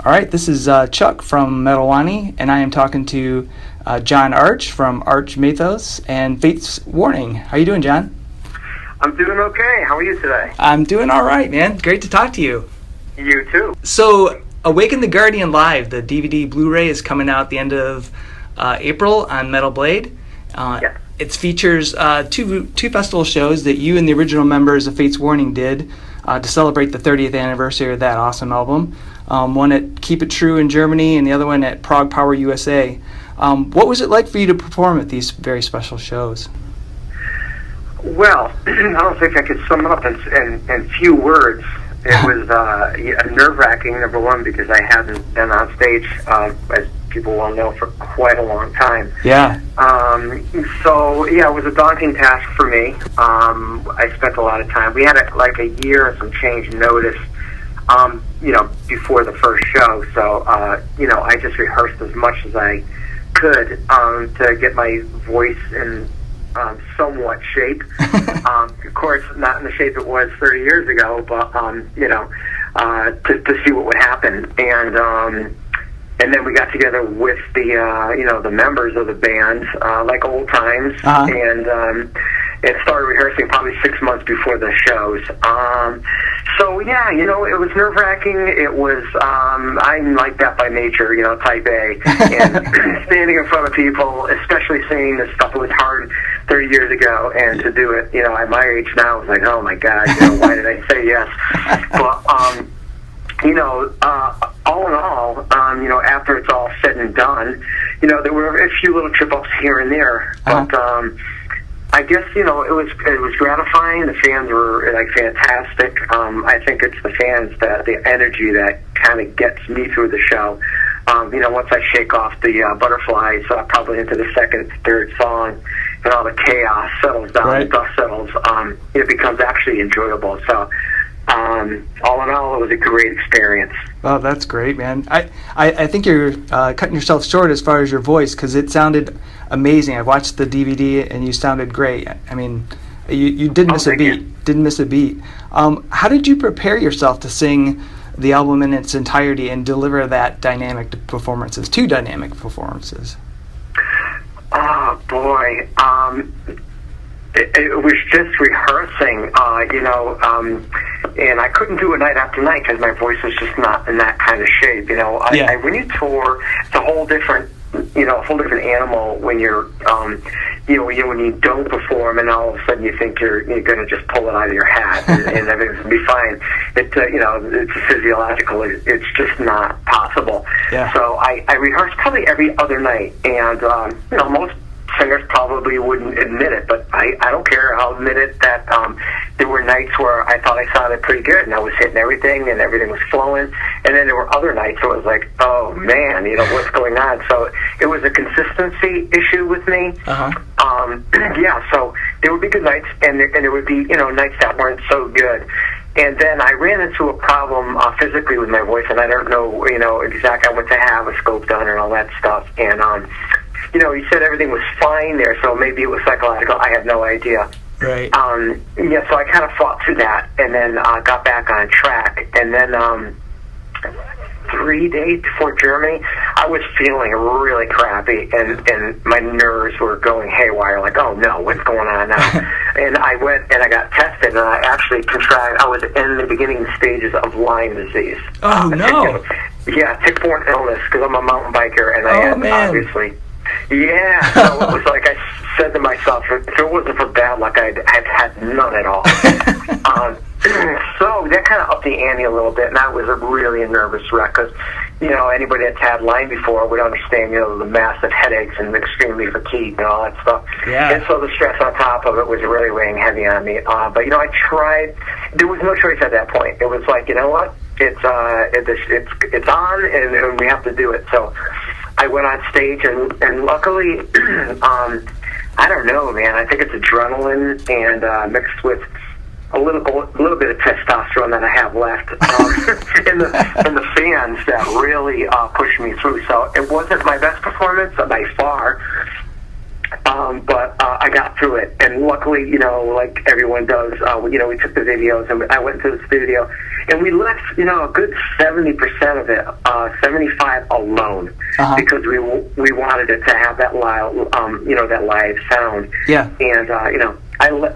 All right, this is Chuck from Metal Wani, and I am talking to John Arch from ARCH MATHEOS and Fates Warning. How you doing, John? I'm doing okay. How are you today? I'm doing all right, man. Great to talk to you. You too. So, Awaken The Guardian Live, the DVD Blu-ray, is coming out at the end of April on Metal Blade. Yeah. It features two festival shows that you and the original members of Fates Warning did to celebrate the 30th anniversary of that awesome album. One at Keep It True in Germany and the other one at Prog Power USA. What was it like for you to perform at these very special shows? Well, I don't think I could sum it up in few words. It was nerve-wracking, number one, because I hadn't been on stage, as people well know, for quite a long time. Yeah. So, it was a daunting task for me. I spent a lot of time. We had a year and some change notice, before the first show. So, I just rehearsed as much as I could to get my voice in somewhat shape. Of course, not in the shape it was 30 years ago, but to see what would happen. And then we got together with the members of the band, like old times, and started rehearsing probably 6 months before the shows. It was nerve-wracking. It was, I'm like that by nature, type A. And standing in front of people, especially saying this stuff, it was hard 30 years ago. And to do it, at my age now, it's like, oh my God, why did I say yes? But, all in all, after it's all said and done, there were a few little trip-ups here and there. But, I guess, it was gratifying. The fans were, fantastic. I think it's the fans, the energy that kind of gets me through the show. Once I shake off the butterflies, probably into the second, third song, and all the chaos settles down, right. The dust settles, it becomes actually enjoyable. So, all in all, it was a great experience. Oh, that's great, man. I think you're cutting yourself short as far as your voice, because it sounded amazing. I watched the DVD and you sounded great. I mean, you didn't miss a beat. Didn't miss a beat. How did you prepare yourself to sing the album in its entirety and deliver that two dynamic performances? Oh boy, it was just rehearsing, and I couldn't do it night after night because my voice was just not in that kind of shape. When you tour, it's a whole different animal when you're, when you don't perform and all of a sudden you think you're going to just pull it out of your hat and everything's going to be fine. It's physiological. It's just not possible. Yeah. So I rehearsed probably every other night, and most singers probably wouldn't admit it, but I don't care. I'll admit it that there were nights where I thought I sounded pretty good and I was hitting everything and everything was flowing, and then there were other nights where it was like, oh man, what's going on? So it was a consistency issue with me. So there would be good nights and there would be nights that weren't so good. And then I ran into a problem physically with my voice, and I don't know exactly. I went to have a scope done and all that stuff, and he said everything was fine there, so maybe it was psychological. I have no idea. Right. So I kind of fought through that, and then got back on track. And then 3 days before Germany, I was feeling really crappy, and my nerves were going haywire, like, oh no, what's going on now? And I went and I got tested, and I actually I was in the beginning stages of Lyme disease. Oh, no. Tick-borne illness, because I'm a mountain biker, and I had, man. obviously... Yeah, so it was like I said to myself, if it wasn't for bad luck, I'd had none at all. So that kind of upped the ante a little bit, and I was really a nervous wreck, because, anybody that's had Lyme before would understand, the massive headaches and extremely fatigued and all that stuff. Yeah. And so the stress on top of it was really weighing heavy on me. But, I tried. There was no choice at that point. It was like, you know what? It's on, and we have to do it. So I went on stage, and luckily, I don't know, man. I think it's adrenaline and mixed with a little bit of testosterone that I have left, and the fans that really pushed me through. So it wasn't my best performance by far, But I got through it, and luckily, like everyone does, we took the videos, and I went to the studio, and we left, a good 70% of it, 75 alone, because we wanted it to have that live, that live sound. Yeah. And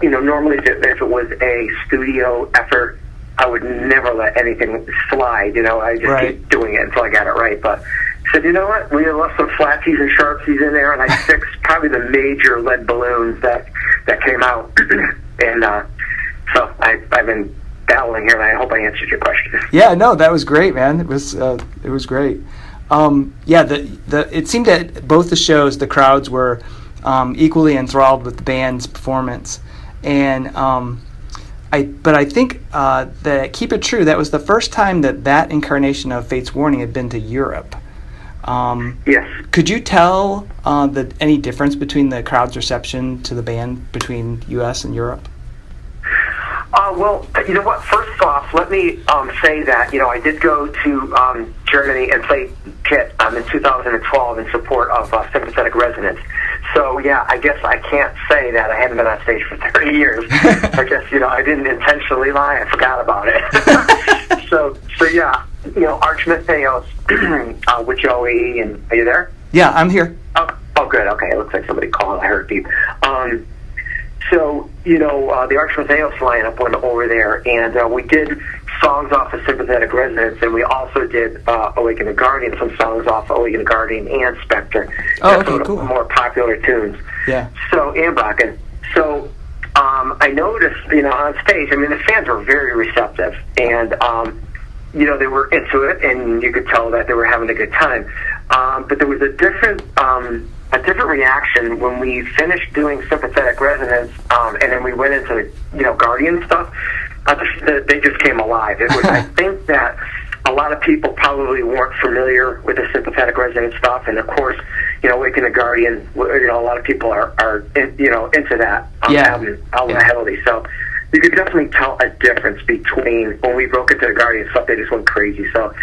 normally if it was a studio effort, I would never let anything slide. I just keep doing it until I got it right. But I said, you know what? We left some flatsies and sharpsies in there, and I fixed probably the major lead balloons that came out. And so I've been battling here, and I hope I answered your question. Yeah, no, that was great, man. It was great. It seemed that both the shows, the crowds were equally enthralled with the band's performance, and I think that Keep It True, that was the first time that incarnation of Fates Warning had been to Europe. Yes. Could you tell any difference between the crowd's reception to the band between U.S. and Europe? Well, you know what? First off, let me say that I did go to Germany and play Kit in 2012 in support of Sympathetic Resonance. So yeah, I guess I can't say that I haven't been on stage for 30 years. I guess I didn't intentionally lie. I forgot about it. so yeah, ARCH MATHEOS with Joey, and are you there? Yeah, I'm here. Oh, good. Okay, it looks like somebody called. I heard beep. So, the ARCH MATHEOS lineup went over there, and we did songs off of Sympathetic Resonance, and we also did Awaken the Guardian, some songs off of Awaken the Guardian and Spectre. Oh, okay, cool. More popular tunes. Yeah. So, and Bakken. So, I noticed, on stage, the fans were very receptive, and, they were into it, and you could tell that they were having a good time. But there was a different reaction when we finished doing Sympathetic Resonance, and then we went into the Guardian stuff. They just came alive. It was, I think that a lot of people probably weren't familiar with the Sympathetic Resonance stuff, and of course, Awaken the Guardian. A lot of people are into that album heavily. So you could definitely tell a difference between when we broke into the Guardian stuff. They just went crazy. So.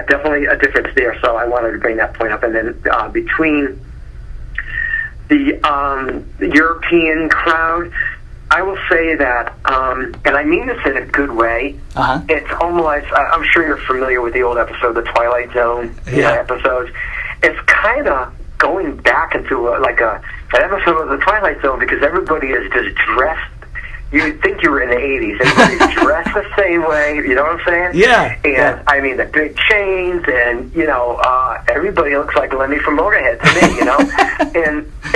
Definitely a difference there. So I wanted to bring that point up. And then between the European crowd, I will say that, and I mean this in a good way. It's almost, I'm sure you're familiar with the old episode, the Twilight Zone episodes. It's kind of going back into an episode of the Twilight Zone, because everybody is just dressed. You'd think you were in the 80s. Everybody's dressed the same way, you know what I'm saying? Yeah. And, the big chains, and, everybody looks like Lemmy from Motorhead to me,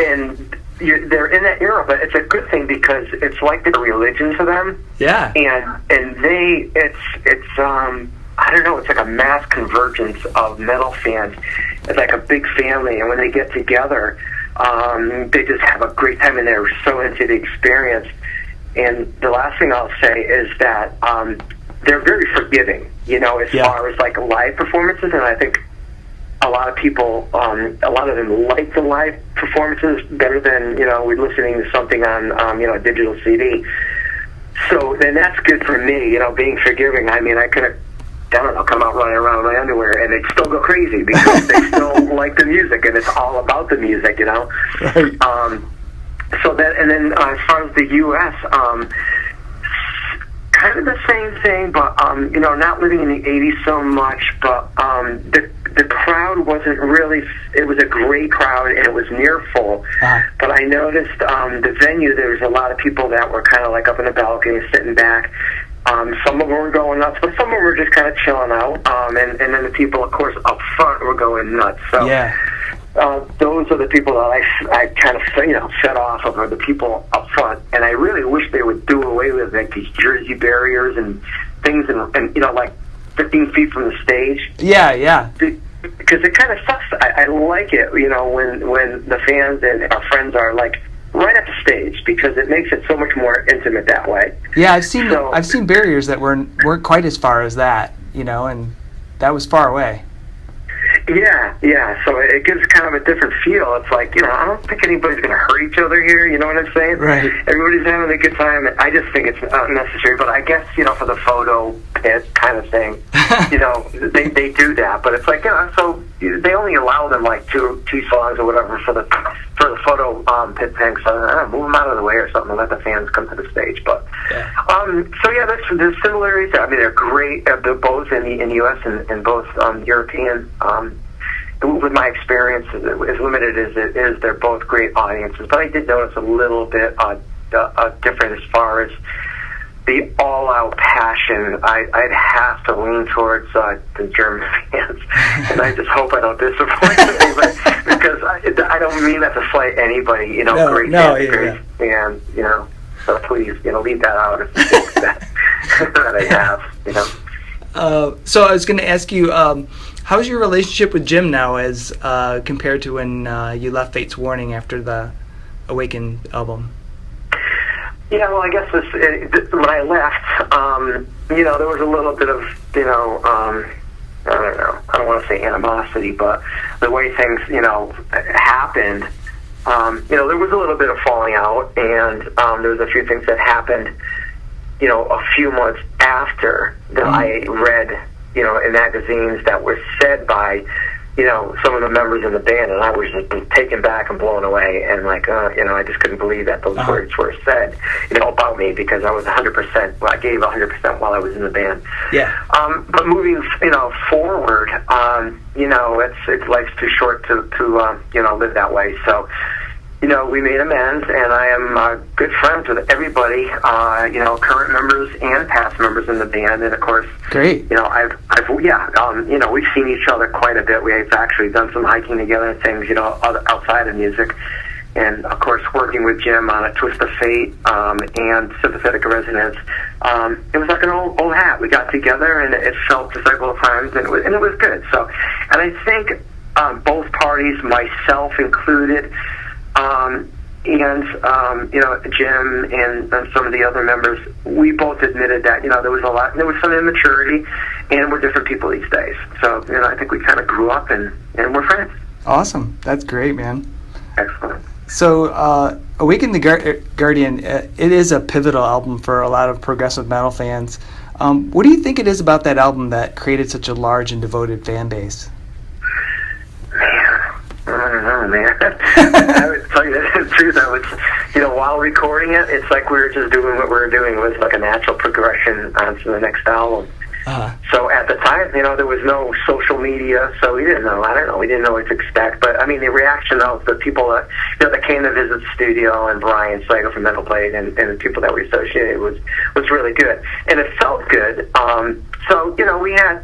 and they're in that era, but it's a good thing, because it's like their religion to them. Yeah. And it's I don't know, it's like a mass convergence of metal fans. It's like a big family, and when they get together, they just have a great time, and they're so into the experience. And the last thing I'll say is that they're very forgiving, as far as live performances. And I think a lot of people, a lot of them like the live performances better than, we're listening to something on, a digital CD. So then that's good for me, being forgiving. I could have, come out running around in my underwear, and they'd still go crazy, because they still like the music, and it's all about the music, Right. So that, and then as far as the U.S., kind of the same thing, but not living in the '80s so much. But the crowd wasn't really. It was a great crowd, and it was near full. But I noticed the venue. There was a lot of people that were kind of up in the balcony, sitting back. Some of them were going nuts, but some of them were just kind of chilling out. And then the people, of course, up front were going nuts. So. Yeah. Those are the people that I kind of set off of, are the people up front, and I really wish they would do away with these jersey barriers and things, and 15 feet from the stage. Yeah. Because it kind of sucks. I like it, when the fans and our friends are right at the stage, because it makes it so much more intimate that way. Yeah, I've seen barriers that weren't quite as far as that, and that was far away. So it gives kind of a different feel. It's like, I don't think anybody's going to hurt each other here, you know what I'm saying? Right. Everybody's having a good time. I just think it's unnecessary, but I guess, for the photo pit kind of thing, they do that, but it's like, so they only allow them like two songs or whatever for the photo pit thing, so move them out of the way or something and let the fans come to the stage. But there's similarities. I mean, they're great. They're both in the U.S. and both European. With my experience, as limited as it is, they're both great audiences. But I did notice a little bit different as far as the all-out passion. I'd have to lean towards the German fans, and I just hope I don't disappoint anybody, because I don't mean that to slight anybody. Great fans, so please, leave that out if you think that I have, So I was going to ask you, how's your relationship with Jim now as compared to when you left Fates Warning after the Awaken album? Yeah, well, I guess when I left, there was a little bit of, I don't know, I don't want to say animosity, but the way things, happened, there was a little bit of falling out, and there was a few things that happened, a few months after that I read, in magazines that were said by, some of the members in the band, and I was just taken back and blown away, and like, I just couldn't believe that those words were said, about me, because I was 100%, I gave 100% while I was in the band. Yeah. But moving, forward, it's life's too short to live that way, so, we made amends, and I am good friends with everybody, current members and past members in the band, and of course, great. We've seen each other quite a bit. We've actually done some hiking together and things, outside of music, and of course, working with Jim on A Twist of Fate and Sympathetic Resonance. It was like an old hat. We got together, and it felt just like old times, and it was good. So, and I think both parties, myself included, Jim and some of the other members, we both admitted that, there was some immaturity, and we're different people these days. So, I think we kind of grew up and we're friends. Awesome. That's great, man. Excellent. So, Awaken the Guardian, it is a pivotal album for a lot of progressive metal fans. What do you think it is about that album that created such a large and devoted fan base? I don't know, man. I would tell you the truth. I was, while recording it, it's like we were just doing what we were doing. It was like a natural progression onto the next album. So at the time, there was no social media, so we didn't know. I don't know. We didn't know what to expect. But I mean, the reaction of the people that that came to visit the studio, and Brian Slager from Metal Blade, and the people that we associated was really good, and it felt good. So we had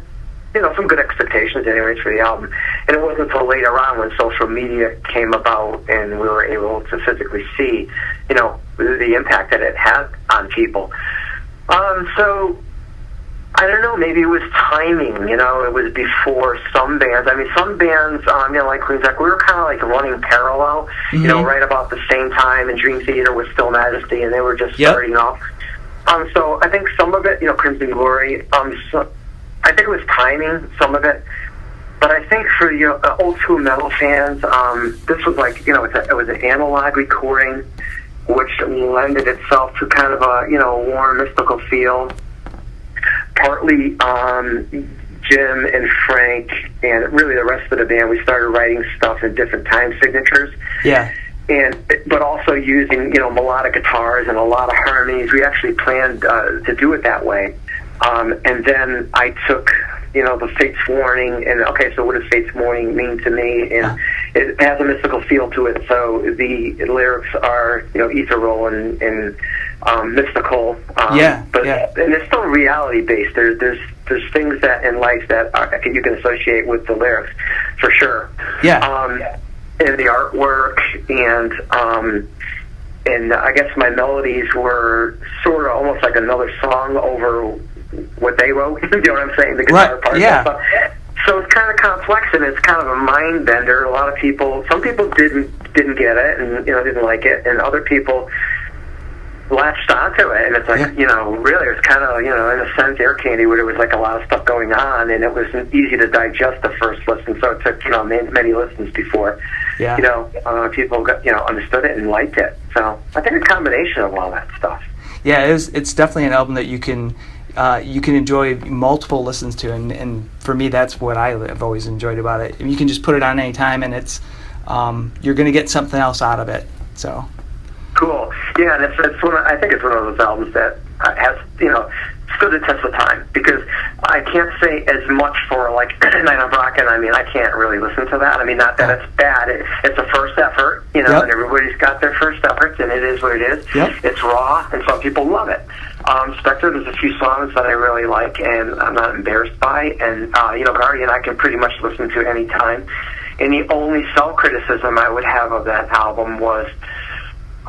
some good expectations anyways for the album. And it wasn't until later on when social media came about and we were able to physically see, the impact that it had on people. So, I don't know, maybe it was timing, it was before some bands. I mean, some bands, like Queen's Neck, we were kind of like running parallel, right about the same time, and Dream Theater was Still Majesty, and they were just starting off. So I think some of it, Crimson Glory, I think it was timing, some of it, but I think for old school metal fans, this was like, it was an analog recording, which lended itself to kind of a, warm, mystical feel. Partly, Jim and Frank and really the rest of the band, we started writing stuff in different time signatures. Yeah. But also using, melodic guitars and a lot of harmonies. We actually planned to do it that way. And then I took, the Fates Warning, and okay, so what does Fates Warning mean to me? And it has a mystical feel to it, so the lyrics are, ethereal and mystical. And it's still reality based. There's things that in life that you can associate with the lyrics, for sure. And the artwork, and I guess my melodies were sort of almost like another song over what they wrote. You know what I'm saying? The guitar part. Yeah. So it's kind of complex, and it's kind of a mind bender. A lot of people, some people didn't get it, and didn't like it, and other people, latched onto it, and it's like, really, it was kind of, in a sense, air candy, where there was like a lot of stuff going on, and it wasn't easy to digest the first listen, so it took, many listens before, people got, understood it and liked it. So I think a combination of all that stuff. Yeah, it's definitely an album that you can enjoy multiple listens to, and for me, that's what I've always enjoyed about it. You can just put it on any time, and it's you're going to get something else out of it. So cool. Yeah, and I think it's one of those albums that has stood the test of time, because I can't say as much for like Night on Brocken. I mean, I can't really listen to that. I mean, not that it's bad. It's a first effort, and everybody's got their first efforts, and it is what it is. Yep. It's raw, and some people love it. Spectre, there's a few songs that I really like, and I'm not embarrassed by. And Guardian, I can pretty much listen to any time. And the only self-criticism I would have of that album was,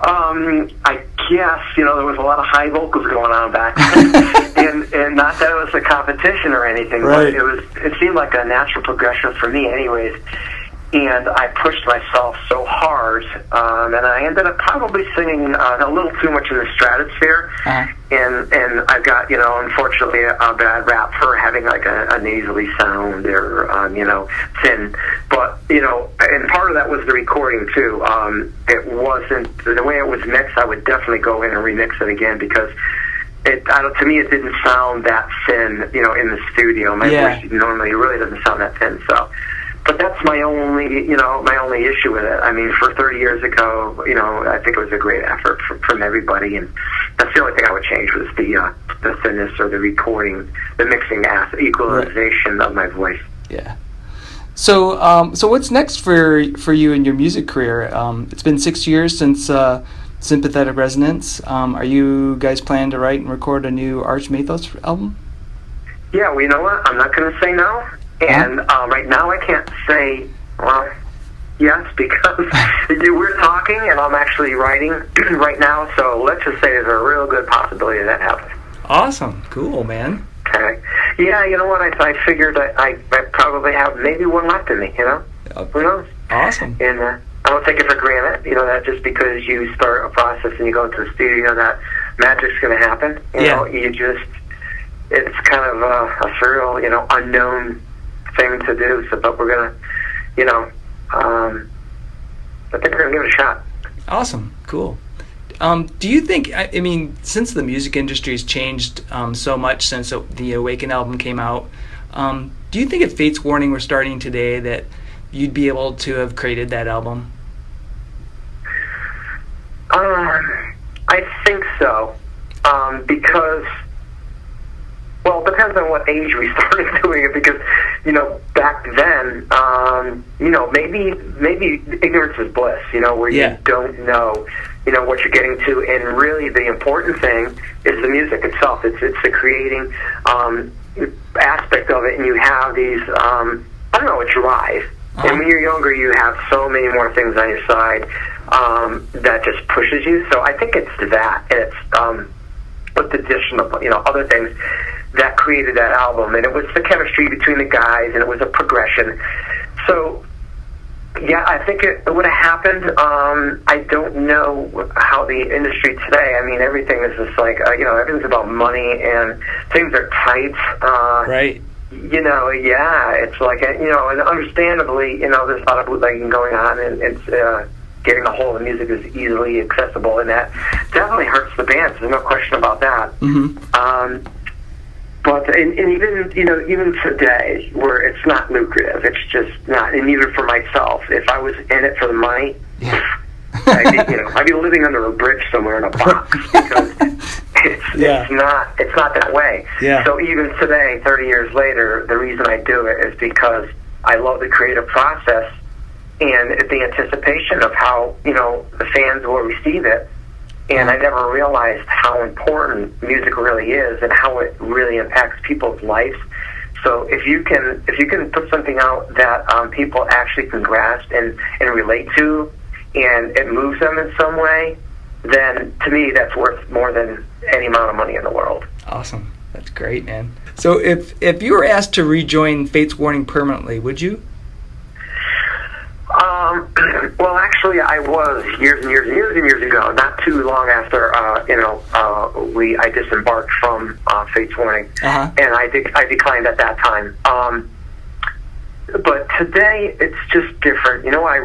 I guess, there was a lot of high vocals going on back then. and not that it was a competition or anything, right. But it seemed like a natural progression for me anyways. And I pushed myself so hard, and I ended up probably singing a little too much in the stratosphere. Uh-huh. And I've got, unfortunately, a bad rap for having like a nasally sound or, thin. But, and part of that was the recording too. It wasn't, the way it was mixed, I would definitely go in and remix it again, because to me, it didn't sound that thin, in the studio. My voice normally really doesn't sound that thin, so. But that's my only issue with it. I mean, for 30 years ago, I think it was a great effort from everybody, and that's the only thing I would change was the thinness or the recording, the mixing equalization of my voice. Yeah. So, so what's next for you in your music career? It's been 6 years since Sympathetic Resonance. Are you guys planning to write and record a new ARCH MATHEOS album? Yeah, well, you know what? I'm not going to say no. And right now I can't say, yes, because we're talking and I'm actually writing right now, so let's just say there's a real good possibility of that happening. Awesome. Cool, man. Okay. Yeah, you know what? I figured I probably have maybe one left in me, Who knows? Awesome. And I don't take it for granted, that just because you start a process and you go into the studio, that magic's going to happen. It's kind of a surreal, unknown thing to do, but we're gonna, I think we're gonna give it a shot. Awesome, cool. Do you think? I mean, since the music industry has changed so much since the Awaken album came out, do you think if Fates Warning were starting today that you'd be able to have created that album? I think so, because. Well, it depends on what age we started doing it, because, back then, maybe ignorance is bliss, where you don't know, what you're getting to, and really the important thing is the music itself. It's the creating aspect of it, and you have these, a drive. And when you're younger, you have so many more things on your side that just pushes you. So I think it's that, and it's with the addition of, other things that created that album, and it was the chemistry between the guys, and it was a progression. So, yeah, I think it would have happened. I don't know how the industry today, I mean, everything is just like, everything's about money, and things are tight. Right. It's like, and understandably, there's a lot of bootlegging going on, and it's, getting a hold of music is easily accessible, and that definitely hurts the bands. There's no question about that. Mm-hmm. But even today, where it's not lucrative, it's just not. And even for myself, if I was in it for the money, I'd be living under a bridge somewhere in a box, because it's not that way. Yeah. So even today, 30 years later, the reason I do it is because I love the creative process and the anticipation of how the fans will receive it. And I never realized how important music really is and how it really impacts people's lives. So if you can put something out that people actually can grasp and relate to, and it moves them in some way, then to me that's worth more than any amount of money in the world. Awesome. That's great, man. So if you were asked to rejoin Fates Warning permanently, would you? Well, actually, I was years and years and years and years ago. Not too long after, I disembarked from Fates Wani, and I declined at that time. But today, it's just different. You know, I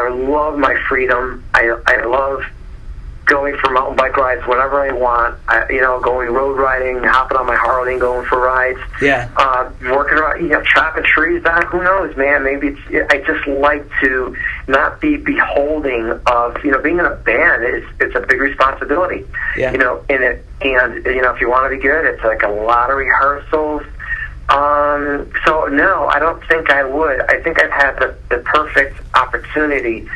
love my freedom. I love going for mountain bike rides whenever I want. Going road riding, hopping on my Harley and going for rides. Yeah. Working around, chopping trees down. Who knows, man? Maybe I just like to not be beholding of, being in a band it's a big responsibility. Yeah. And if you want to be good, it's like a lot of rehearsals. So no, I don't think I would. I think I've had the perfect opportunity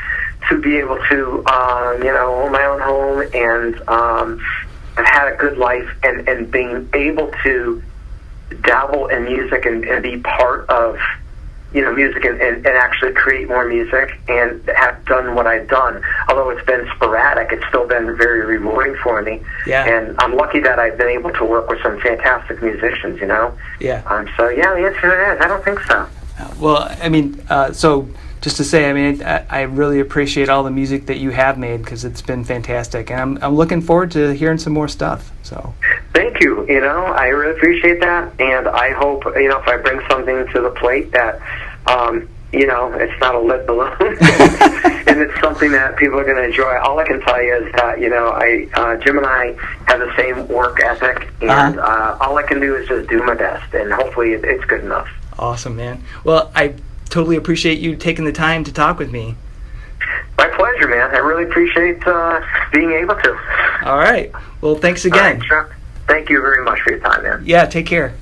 to be able to, own my own home, and I've had a good life, and being able to dabble in music and be part of, music and actually create more music and have done what I've done. Although it's been sporadic, it's still been very rewarding for me. Yeah. And I'm lucky that I've been able to work with some fantastic musicians, Yeah. So, yeah, the answer is I don't think so. Well, I mean, so just to say, I mean, I really appreciate all the music that you have made, because it's been fantastic, and I'm looking forward to hearing some more stuff. So thank you. I really appreciate that, and I hope if I bring something to the plate that it's not a lead balloon, and it's something that people are going to enjoy. All I can tell you is that Jim and I have the same work ethic, and all I can do is just do my best, and hopefully it's good enough. Awesome, man. Well, I totally appreciate you taking the time to talk with me. My pleasure, man. I really appreciate being able to. All right. Well, thanks again. All right, Chuck. Thank you very much for your time, man. Yeah, take care.